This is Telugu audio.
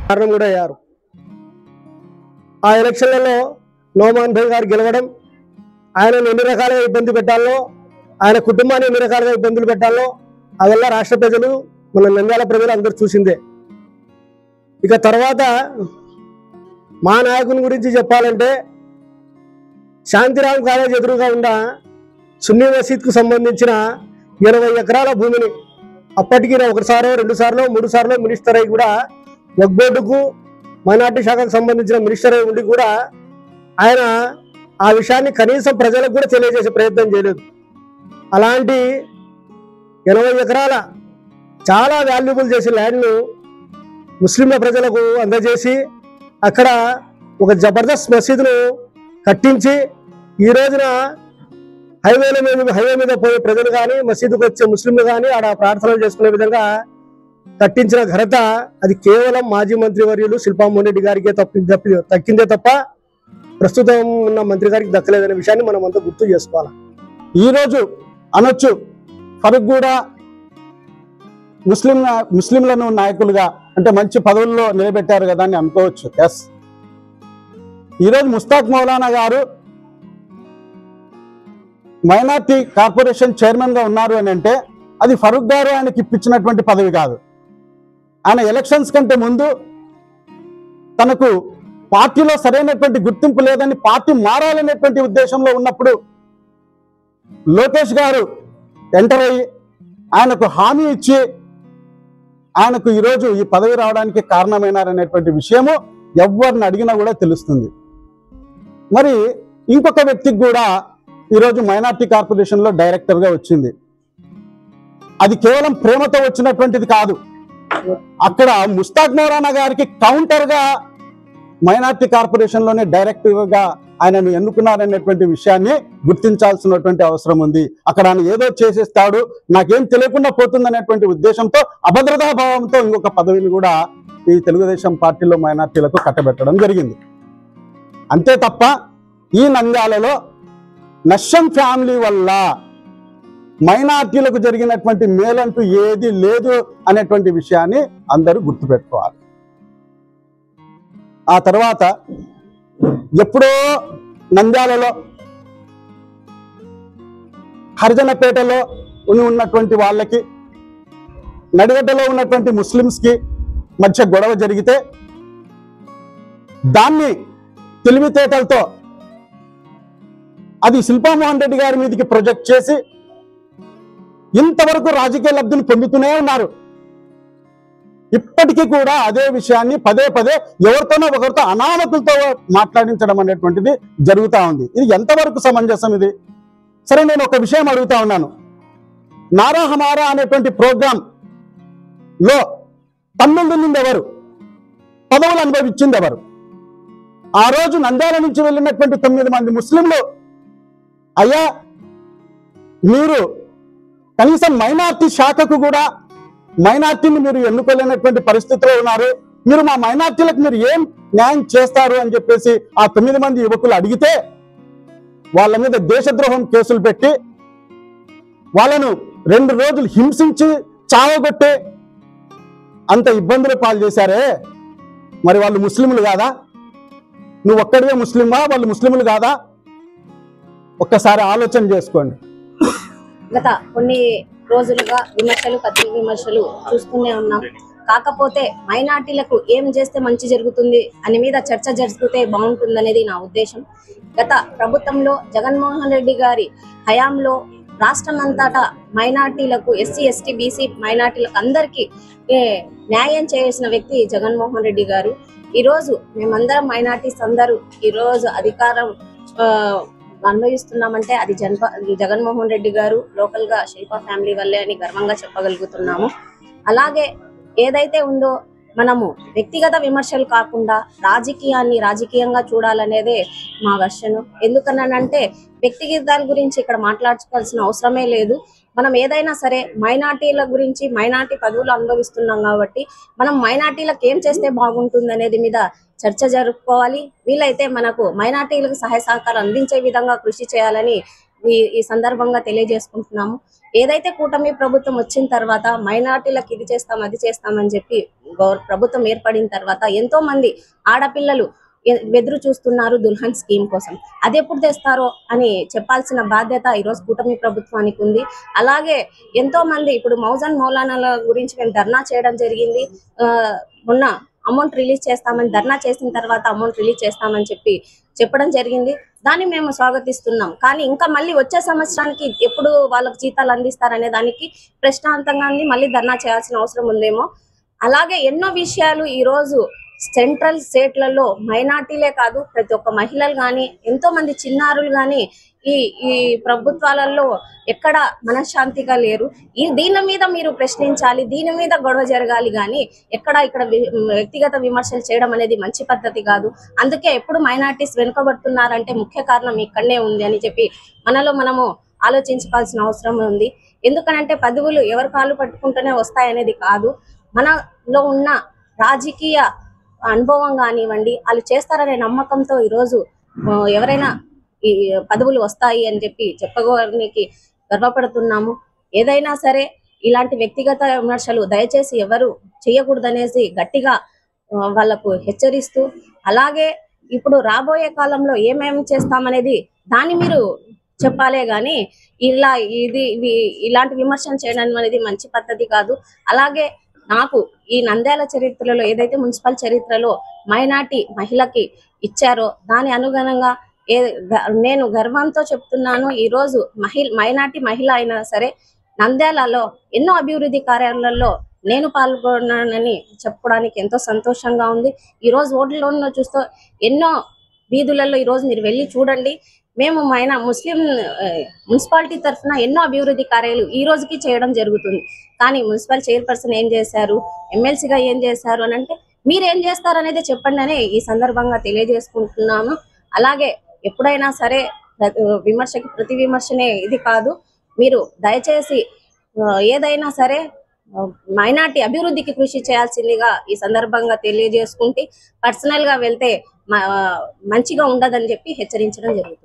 కారణం కూడా అయ్యారు. ఆ ఎలక్షన్లలో నోమాన్ భాయ్ గారు గెలవడం, ఆయనను ఎన్ని రకాలుగా ఇబ్బంది పెట్టాలో, ఆయన కుటుంబాన్ని ఎన్ని రకాలుగా ఇబ్బందులు పెట్టాలో అవల్ల రాష్ట్ర ప్రజలు, మన నంద్యాల ప్రజలు అందరూ చూసిందే. ఇక తర్వాత మా నాయకుని గురించి చెప్పాలంటే, శాంతిరామ్ కాలేజ్ ఎదురుగా ఉన్న సున్నీ మసీద్కు సంబంధించిన 80 ఎకరాల భూమిని అప్పటికి 1 సారో 2 సార్లు 3 సార్లు మినిస్టర్ అయి కూడా వక్ఫ్ బోర్డుకు మైనార్టీ శాఖకు సంబంధించిన మినిస్టర్ అయి ఉండి కూడా ఆయన ఆ విషయాన్ని కనీసం ప్రజలకు కూడా తెలియజేసే ప్రయత్నం చేయలేదు. అలాంటి 80 ఎకరాల చాలా వాల్యుబుల్ చేసే ల్యాండ్ను ముస్లింల ప్రజలకు అందజేసి అక్కడ ఒక జబర్దస్త్ మసీదును కట్టించి ఈ రోజున హైవే మీద పోయే ప్రజలు కానీ, మసీదుకు వచ్చే ముస్లింలు కానీ ఆడ ప్రార్థనలు చేసుకునే విధంగా కట్టించిన ఘనత అది కేవలం మాజీ మంత్రి వర్యులు శిల్పా మోహన్ రెడ్డి గారికి దక్కిందే తప్ప ప్రస్తుతం ఉన్న మంత్రి గారికి దక్కలేదనే విషయాన్ని మనం అంతా గుర్తు చేసుకోవాలి. ఈరోజు అనొచ్చు ఫరూక్ కూడా ముస్లింలను నాయకులుగా అంటే మంచి పదవుల్లో నిలబెట్టారు కదా అని అనుకోవచ్చు. ఎస్, ఈరోజు ముస్తాక్ మౌలానా గారు మైనార్టీ కార్పొరేషన్ చైర్మన్ గా ఉన్నారు అని అంటే అది ఫరూక్ గారు ఆయనకి ఇప్పించినటువంటి పదవి కాదు. ఆయన ఎలక్షన్స్ కంటే ముందు తనకు పార్టీలో సరైనటువంటి గుర్తింపు లేదని, పార్టీ మారాలనేటువంటి ఉద్దేశంలో ఉన్నప్పుడు లోకేష్ గారు ఎంటర్ అయ్యి ఆయనకు హామీ ఇచ్చి ఆయనకు ఈరోజు ఈ పదవి రావడానికి కారణమైనారనేటువంటి విషయము ఎవరిని అడిగినా కూడా తెలుస్తుంది. మరి ఇంకొక వ్యక్తికి కూడా ఈరోజు మైనార్టీ కార్పొరేషన్లో డైరెక్టర్గా వచ్చింది. అది కేవలం ప్రేమతో వచ్చినటువంటిది కాదు. అక్కడ ముస్తాక్ మౌలానా గారికి కౌంటర్గా మైనార్టీ కార్పొరేషన్లోనే డైరెక్టర్గా ఆయనను ఎన్నుకున్నారనేటువంటి విషయాన్ని గుర్తించాల్సినటువంటి అవసరం ఉంది. అక్కడ ఆయన ఏదో చేసేస్తాడు, నాకేం తెలియకుండా పోతుందనేటువంటి ఉద్దేశంతో, అభద్రతా భావంతో ఇంకొక పదవిని కూడా ఈ తెలుగుదేశం పార్టీలో మైనార్టీలకు కట్టబెట్టడం జరిగింది. అంతే తప్ప ఈ నంద్యాలలో నష్టం ఫ్యామిలీ వల్ల మైనార్టీలకు జరిగినటువంటి మేలంటూ ఏది లేదు అనేటువంటి విషయాన్ని అందరూ గుర్తుపెట్టుకోవాలి. ఆ తర్వాత ఎప్పుడో నంద్యాలలో హరిజనపేటలో ఉన్నటువంటి వాళ్ళకి, నడిగడ్డలో ఉన్నటువంటి ముస్లిమ్స్కి మధ్య గొడవ జరిగితే దాన్ని తెలివితేటలతో అది శిల్పా మోహన్ రెడ్డి గారి మీదకి ప్రొజెక్ట్ చేసి ఇంతవరకు రాజకీయ లబ్ధిని పొందుతూనే ఉన్నారు. ఇప్పటికీ కూడా అదే విషయాన్ని పదే పదే ఎవరితోనో ఒకరితో అనామకులతో మాట్లాడించడం అనేటువంటిది జరుగుతూ ఉంది. ఇది ఎంతవరకు సమంజసం ఇది? సరే, నేను ఒక విషయం అడుగుతా ఉన్నాను. నారా హమారా అనేటువంటి ప్రోగ్రాం లో తమ్ముళ్ళు నుండి ఎవరు పదవులు అనుభవించింది ఎవరు? ఆ రోజు నంద్యాల నుంచి వెళ్ళినటువంటి 9 మంది ముస్లింలు, అయ్యా మీరు కనీసం మైనార్టీ శాఖకు కూడా మైనార్టీని మీరు ఎన్నుకోలేనటువంటి పరిస్థితిలో ఉన్నారు, మీరు మా మైనార్టీలకు మీరు ఏం న్యాయం చేస్తారు అని చెప్పేసి ఆ 9 మంది యువకులు అడిగితే వాళ్ళ మీద దేశద్రోహం కేసులు పెట్టి వాళ్ళను 2 రోజులు హింసించి చావగొట్టి అంత ఇబ్బందులు పాలు చేశారే, మరి వాళ్ళు ముస్లింలు కాదా? నువ్వు ఒక్కడివే ముస్లిమా? వాళ్ళు ముస్లింలు కాదా? ఒక్కసారి ఆలోచన చేసుకోండి. గత కొన్ని రోజులుగా విమర్శలు, పత్రిక విమర్శలు చూస్తూనే ఉన్నాం. కాకపోతే మైనార్టీలకు ఏం చేస్తే మంచి జరుగుతుంది అని మీద చర్చ జరిగితే బాగుంటుందనేది నా ఉద్దేశం. గత ప్రభుత్వంలో జగన్మోహన్ రెడ్డి గారి హయాంలో రాష్ట్రమంతటా మైనార్టీలకు, ఎస్సీ ఎస్టీ బీసీ మైనార్టీలకు అందరికీ న్యాయం చేసిన వ్యక్తి జగన్మోహన్ రెడ్డి గారు. ఈరోజు మేమందరం మైనార్టీస్ అందరూ ఈరోజు అధికారం అనుభవిస్తున్నామంటే అది జగన్మోహన్ రెడ్డి గారు, లోకల్ గా శిల్పా ఫ్యామిలీ వల్లే అని గర్వంగా చెప్పగలుగుతున్నాము. అలాగే ఏదైతే ఉందో మనము వ్యక్తిగత విమర్శలు కాకుండా రాజకీయాన్ని రాజకీయంగా చూడాలనేదే మా వర్షను. ఎందుకనంటే వ్యక్తిగతాల గురించి ఇక్కడ మాట్లాడుకోవాల్సిన అవసరమే లేదు. మనం ఏదైనా సరే మైనార్టీల గురించి, మైనార్టీ పదవులు అనుభవిస్తున్నాం కాబట్టి మనం మైనార్టీలకు ఏం చేస్తే బాగుంటుంది అనేది మీద చర్చ జరుపుకోవాలి. వీలైతే మనకు మైనార్టీలకు సహాయ సహకారం అందించే విధంగా కృషి చేయాలని ఈ సందర్భంగా తెలియజేసుకుంటున్నాము. ఏదైతే కూటమి ప్రభుత్వం వచ్చిన తర్వాత మైనార్టీలకు ఇది చేస్తాం అది చేస్తామని చెప్పి ప్రభుత్వం ఏర్పడిన తర్వాత ఎంతో మంది ఆడపిల్లలు ఎదురు చూస్తున్నారు దుల్హన్ స్కీమ్ కోసం. అది ఎప్పుడు తెస్తారో అని చెప్పాల్సిన బాధ్యత ఈరోజు కూటమి ప్రభుత్వానికి ఉంది. అలాగే ఎంతో మంది ఇప్పుడు మౌజన్ మౌలానాల గురించి మేము ధర్నా చేయడం జరిగింది. మొన్న అమౌంట్ రిలీజ్ చేస్తామని ధర్నా చేసిన తర్వాత అమౌంట్ రిలీజ్ చేస్తామని చెప్పడం జరిగింది. దాన్ని మేము స్వాగతిస్తున్నాం. కానీ ఇంకా మళ్ళీ వచ్చే సంవత్సరానికి ఎప్పుడు వాళ్ళకి జీతాలు అందిస్తారనే దానికి ప్రశ్నాంతంగా ఉంది. మళ్ళీ ధర్నా చేయాల్సిన అవసరం ఉందేమో. అలాగే ఎన్నో విషయాలు ఈరోజు సెంట్రల్ స్టేట్లలో మైనార్టీలే కాదు ప్రతి ఒక్క మహిళలు కానీ ఎంతో మంది చిన్నారులు కానీ ఈ ప్రభుత్వాలలో ఎక్కడ మనశ్శాంతిగా లేరు. దీని మీద మీరు ప్రశ్నించాలి, దీని మీద గొడవ జరగాలి కానీ ఇక్కడ వ్యక్తిగత విమర్శలు చేయడం అనేది మంచి పద్ధతి కాదు. అందుకే ఎప్పుడు మైనార్టీస్ వెనుకబడుతున్నారంటే ముఖ్య కారణం ఇక్కడనే ఉంది అని చెప్పి మనము ఆలోచించుకోవాల్సిన అవసరం ఉంది. ఎందుకనంటే పదవులు ఎవరు కాళ్ళు పట్టుకుంటూనే వస్తాయనేది కాదు. మనలో ఉన్న రాజకీయ అనుభవం కానివ్వండి, వాళ్ళు చేస్తారనే నమ్మకంతో ఈరోజు ఎవరైనా ఈ పదవులు వస్తాయి అని చెప్పి చెప్పుకోవడానికి గర్వపడుతున్నాము. ఏదైనా సరే ఇలాంటి వ్యక్తిగత విమర్శలు దయచేసి ఎవరు చేయకూడదనేసి గట్టిగా వాళ్ళకు హెచ్చరిస్తూ, అలాగే ఇప్పుడు రాబోయే కాలంలో ఏమేమి చేస్తామనేది దాన్ని మీరు చెప్పాలే గాని ఇలాంటి విమర్శలు చేయడం అనేది మంచి పద్ధతి కాదు. అలాగే నాకు ఈ నంద్యాల చరిత్రలో ఏదైతే మున్సిపల్ చరిత్రలో మైనార్టీ మహిళకి ఇచ్చారో దాని అనుగుణంగా నేను గర్వంతో చెప్తున్నాను. ఈరోజు మైనార్టీ మహిళ అయినా సరే నంద్యాలలో ఎన్నో అభివృద్ధి కార్యాలయాల్లో నేను పాల్గొన్నానని చెప్పుకోవడానికి ఎంతో సంతోషంగా ఉంది. ఈరోజు ఓట్లలో చూస్తూ ఎన్నో వీధులలో ఈరోజు మీరు వెళ్ళి చూడండి. మేము ముస్లిం మున్సిపాలిటీ తరఫున ఎన్నో అభివృద్ధి కార్యాలు ఈ రోజుకి చేయడం జరుగుతుంది. కానీ మున్సిపల్ చైర్పర్సన్ ఏం చేశారు, ఎమ్మెల్సీగా ఏం చేశారు అని అంటే మీరు ఏం చేస్తారు అనేది చెప్పండి అని ఈ సందర్భంగా తెలియజేసుకుంటున్నాను. అలాగే ఎప్పుడైనా సరే విమర్శకి ప్రతి విమర్శనే ఇది కాదు. మీరు దయచేసి ఏదైనా సరే మైనార్టీ అభివృద్ధికి కృషి చేయాల్సిందిగా ఈ సందర్భంగా తెలియజేసుకుంటే పర్సనల్ గా వెళ్తే మంచిగా ఉండదని చెప్పి హెచ్చరించడం జరుగుతుంది.